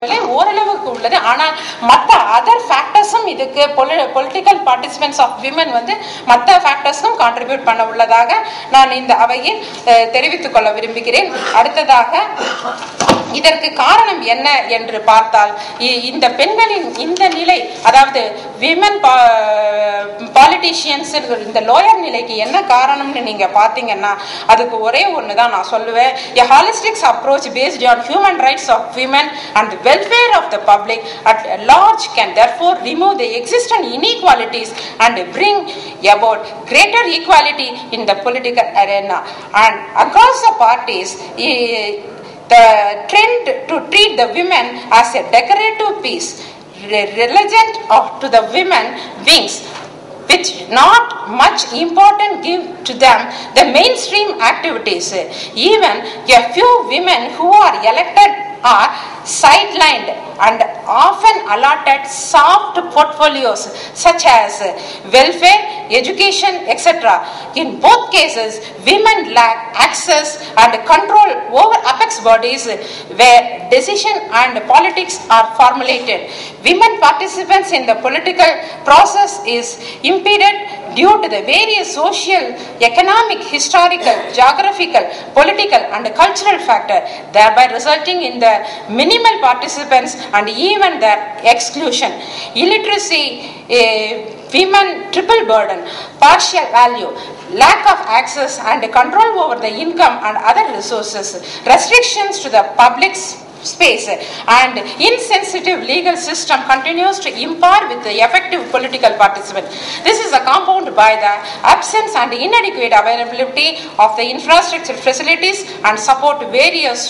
ஓரளவுக்கு உள்ளது. ஆனால் மற்ற அதர் ஃபேக்டர்ஸும் இதுக்கு பொலிட்டிக்கல் பார்ட்டிசிபென்ட்ஸ் ஆஃப் விமன் மற்ற ஃபேக்டர்ஸும் கான்ட்ரிபியூட் பண்ண உள்ளதாக நான் இந்த அவையில் தெரிவித்துக் கொள்ள விரும்புகிறேன். அடுத்ததாக இதற்கு காரணம் என்ன என்று பார்த்தால், இந்த பெண்களின் இந்த நிலை, அதாவது விமன் பாலிட்டிஷியன்ஸ் இந்த லோயர் நிலைக்கு என்ன காரணம்னு நீங்க பாத்தீங்கன்னா அதுக்கு ஒரே ஒண்ணுதான் நான் சொல்லுவேன். A holistic approach based on human rights of women and the welfare of the public at large can therefore remove the existing inequalities and bring about greater equality in the political arena. And across the parties, the trend to treat the women as a decorative piece relevant to the women wings, which not much important give to them the mainstream activities. Even a few women who are elected are sidelined and often allotted soft portfolios such as welfare, education, etc. In both cases, women lack access and control over apex bodies where decision and politics are formulated. Women participants in the political process is impeded due to the various social, economic, historical, geographical, political and cultural factors, thereby resulting in the minimal participants and even their exclusion. Illiteracy, women triple burden, partial value, lack of access and control over the income and other resources, restrictions to the public space and insensitive legal system continues to impar with the effective political participant. This is accompanied by the absence and inadequate availability of the infrastructure facilities and support various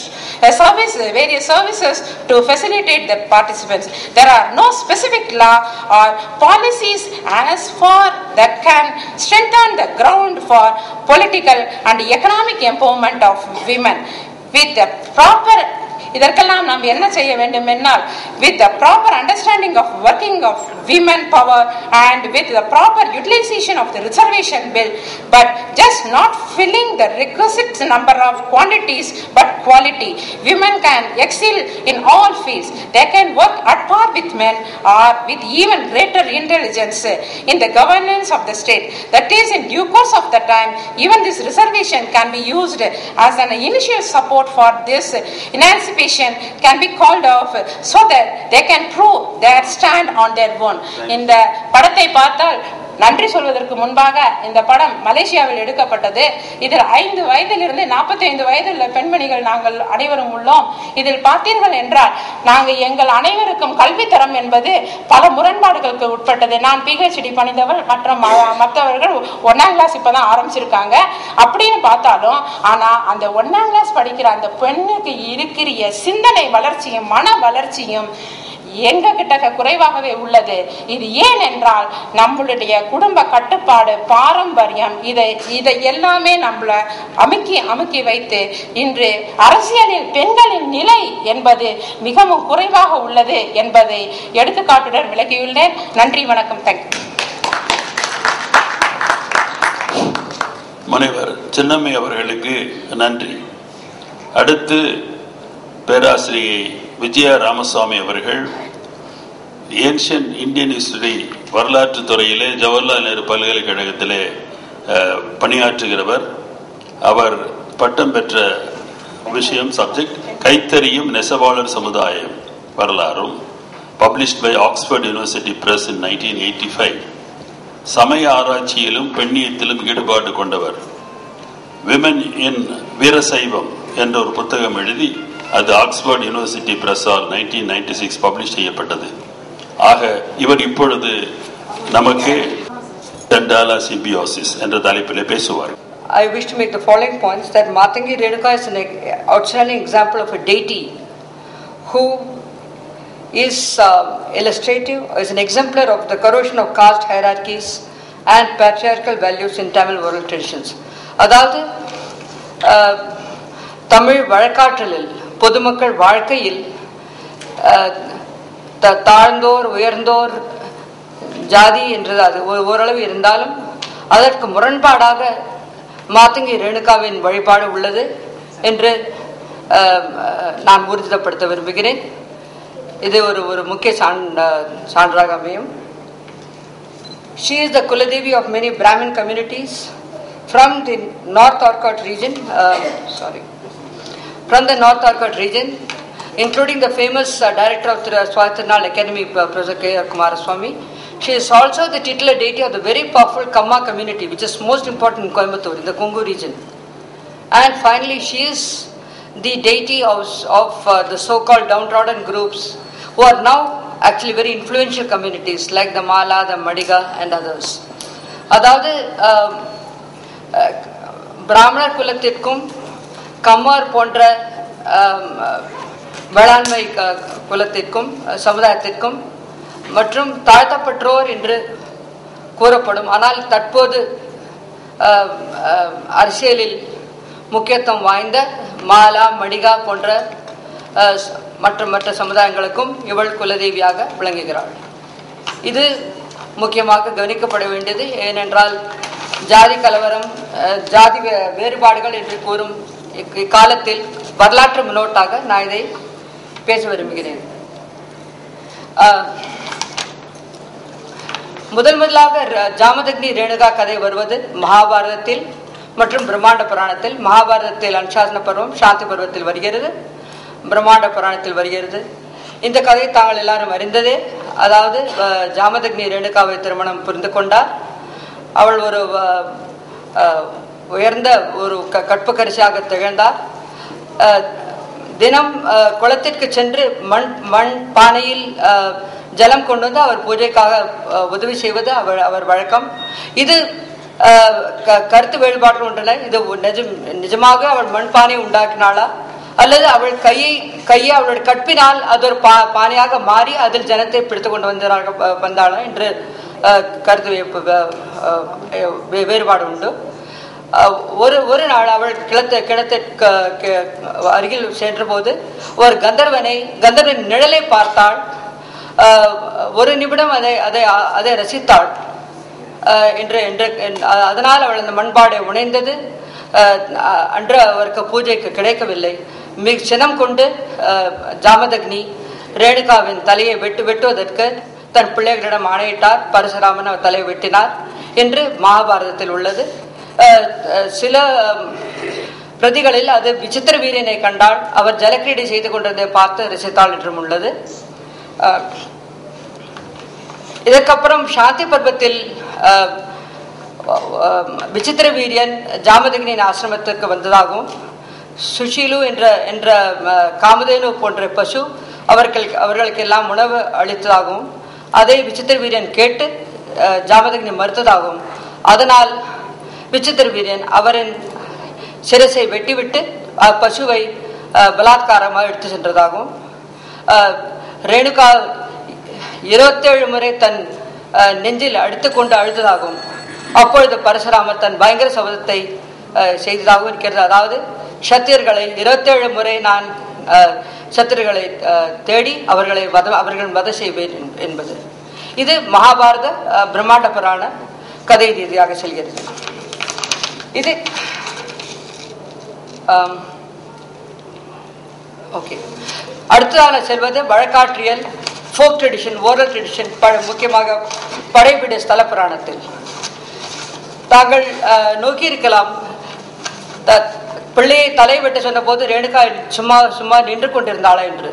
services to facilitate the participants. There are no specific law or policies as far that can strengthen the ground for political and economic empowerment of women. With the proper இதற்கெல்லாம் நாம் என்ன செய்ய வேண்டும் என்றால், with the proper understanding of working of women power and with the proper utilization of the reservation bill, but just not filling the requisite number of quantities but quality, women can excel in all fields. They can work at par with men or with even greater intelligence in the governance of the state. That is, in due course of the time, even this reservation can be used as an initial support for this emancipation can be called off so that they can prove their stand on their own. இந்த படத்தை பார்த்தால், நன்றி சொல்வதற்கு முன்பாக, இந்த படம் மலேசியாவில் எடுக்கப்பட்டது. இதில் 5 வயதிலிருந்து 45 வயதுள்ள பெண்மணிகள் நாங்கள் அனைவரும் உள்ளோம். இதில் பார்த்தீர்கள் என்றால், நாங்கள் எங்கள் அனைவருக்கும் கல்வி தரம் என்பது பல முரண்பாடுகளுக்கு உட்பட்டது. நான் PhD பண்ணிதவள், மற்றவர்கள் 1ஆம் கிளாஸ் இப்பதான் ஆரம்பிச்சிருக்காங்க. அப்படின்னு பார்த்தாலும், ஆனா அந்த 1ஆம் கிளாஸ் படிக்கிற அந்த பெண்ணுக்கு இருக்கிற சிந்தனை வளர்ச்சியும் மன வளர்ச்சியும் எங்க கிட்ட குறைவாகவே உள்ளது. இது ஏன் என்றால், நம்மளுடைய குடும்ப கட்டுப்பாடு, பாரம்பரியம், இதை எல்லாமே நம்மள அமுக்கி வைத்து இன்று அரசியலில் பெண்களின் நிலை என்பது மிகவும் குறைவாக உள்ளது என்பதை எடுத்துக்காட்டுடன் விளக்கியுள்ளேன். நன்றி, வணக்கம். தேங்க்யூ. முனைவர் சின்னம்மை அவர்களுக்கு நன்றி. அடுத்து பேராசிரியை விஜயா ராமசாமி அவர்கள் ஏன்ஷியன்ட் இந்தியன் ஹிஸ்டரி வரலாற்று துறையிலே ஜவஹர்லால் நேரு பல்கலைக்கழகத்திலே பணியாற்றுகிறவர். அவர் பட்டம் பெற்ற விஷயம் சப்ஜெக்ட் கைத்தறியும் நெசவாளர் சமுதாயம் வரலாறும், published by Oxford University Press in 1985. சமய ஆராய்ச்சியிலும் பெண்ணியத்திலும் ஈடுபாடு கொண்டவர். விமன் இன் வீரசைவம் என்ற ஒரு புத்தகம் எழுதி அது ஆக்ஸ்போர்ட் யூனிவர்சிட்டி பிரஸ்ஸால் 1996 பப்ளிஷ் செய்யப்பட்டது. ஆக இவர் இப்பொழுது நமக்கு டண்டாலா சிம்பியோசிஸ் என்ற தலைப்பிலே பேசுவார். I wish to make the following points: that Matangi Renuka is an outstanding example of a deity who is illustrative, is an exemplar of the corrosion of caste hierarchies and patriarchal values in Tamil oral traditions. அதாவது தமிழ் வழக்காற்றலில் பொதுமக்கள் வாழ்க்கையில் தாழ்ந்தோர் உயர்ந்தோர் ஜாதி என்றது அது ஓரளவு இருந்தாலும் அதற்கு முரண்பாடாக மாதங்கி ரேணுகாவின் வழிபாடு உள்ளது என்று நான் ஊர்ஜிதப்படுத்த விரும்புகிறேன். இது ஒரு முக்கிய சான்றாக அமையும். She is the Kuladevi of many Brahmin communities from the North Arcot region, including the famous director of the Swatirnal Academy, Professor K.R. Kumaraswamy. She is also the titular deity of the very powerful Kamma community, which is most important in Coimbatore, in the Kongu region. And finally, she is the deity of the so-called downtrodden groups who are now actually very influential communities like the Mala, the Madiga and others. அதாவது பிராமணர் குலத்திற்கும் கம்மார் போன்ற வேளாண்மை குலத்திற்கும் சமுதாயத்திற்கும் மற்றும் தாழ்த்தப்பட்டோர் என்று கூறப்படும், ஆனால் தற்போது அரசியலில் முக்கியத்துவம் வாய்ந்த மாலா, மடிகா போன்ற மற்ற சமுதாயங்களுக்கும் இவள் குலதேவியாக விளங்குகிறாள். இது முக்கியமாக கவனிக்கப்பட வேண்டியது. ஏனென்றால் ஜாதி கலவரம், ஜாதி வேறுபாடுகள் என்று கூறும் இக்காலத்தில் வரலாற்று முன்னோட்டாக நான் இதை பேச விரும்புகிறேன். முதலாக ஜாமதக்னி ரேணுகா கதை வருவது மகாபாரதத்தில் மற்றும் பிரம்மாண்ட புராணத்தில். மகாபாரதத்தில் அனுசாசன பருவம், சாந்தி பருவத்தில் வருகிறது, பிரம்மாண்ட புராணத்தில் வருகிறது. இந்த கதை தாங்கள் எல்லாரும் அறிந்ததே. அதாவது ஜாமதக்னி ரேணுகாவை திருமணம் புரிந்து கொண்டார். அவள் ஒரு உயர்ந்த ஒரு கற்புக்கரிசியாக திகழ்ந்தார். தினம் குளத்திற்கு சென்று மண் பானையில் ஜலம் கொண்டு வந்து அவர் பூஜைக்காக உதவி செய்வது அவர் வழக்கம். இது கருத்து வேறுபாடுகள் ஒன்றல்ல. இது நிஜமாக அவள் மண்பானை உண்டாக்கினாளா அல்லது அவள் கையை அவளுடைய கற்பினால் அது ஒரு பானையாக மாறி அதில் ஜனத்தை பிடித்து கொண்டு வந்தாளா என்று கருத்து வேறுபாடு உண்டு. ஒரு நாள் அவள் கிணத்திற்கு அருகில் சென்ற போது ஒரு கந்தர்வன் நிழலை பார்த்தாள். ஒரு நிமிடம் அதை ரசித்தாள். அதனால் அவள் அந்த மண்பாடை உணைந்தது. அன்று அவருக்கு பூஜைக்கு கிடைக்கவில்லை. மிக சினம் கொண்டு ஜாமதக்னி ரேணுகாவின் தலையை வெட்டுவதற்கு தன் பிள்ளைகளிடம் ஆணையிட்டார். பரசுராமன் அவர் தலையை வெட்டினார் என்று மகாபாரதத்தில் உள்ளது. சில பிரதிகளில் அது விசித்திர வீரனை கண்டால் அவர் ஜலக்கிரீடை செய்து கொண்டிருந்ததை பார்த்து ரசித்தாள் என்றும் உள்ளது. இதற்கப்புறம் சாந்தி பர்வத்தில் விசித்திர வீரியன் ஜாமதக்னியின் ஆசிரமத்திற்கு வந்ததாகவும் சுஷீலு என்ற காமதேனு போன்ற பசு அவர்களுக்கு எல்லாம் உணவு அளித்ததாகவும் அதை விசித்திர வீரியன் கேட்டு ஜாமதக்னி மறுத்ததாகவும் அதனால் விசித்திர வீரியன் அவரின் சிரசை வெட்டிவிட்டு பசுவை பலாத்காரமாக எடுத்து சென்றதாகவும் ரேணுகா 27 முறை தன் நெஞ்சில் அடித்துக்கொண்டு அழுததாகவும் அப்பொழுது பரசுராமர் தன் பயங்கர சபதத்தை செய்ததாகவும் இருக்கிறது. அதாவது சத்திரியர்களை 27 முறை நான் சத்திரியர்களை தேடி அவர்கள் வதை செய்வேன் என்பது. இது மகாபாரத பிரம்மாண்ட புராண கதை ரீதியாக செல்கிறது. இது ஓகே. அடுத்ததாக செல்வது வழக்காற்றியல், ஃபோக் ட்ரெடிஷன், ஓரல் ட்ரெடிஷன், முக்கியமாக படைப்பிட ஸ்தல புராணத்தில். தாங்கள் நோக்கி இருக்கலாம், பிள்ளையை தலை வெட்ட சொன்ன போது ரேணுகா சும்மா நின்று கொண்டிருந்தாளா என்று.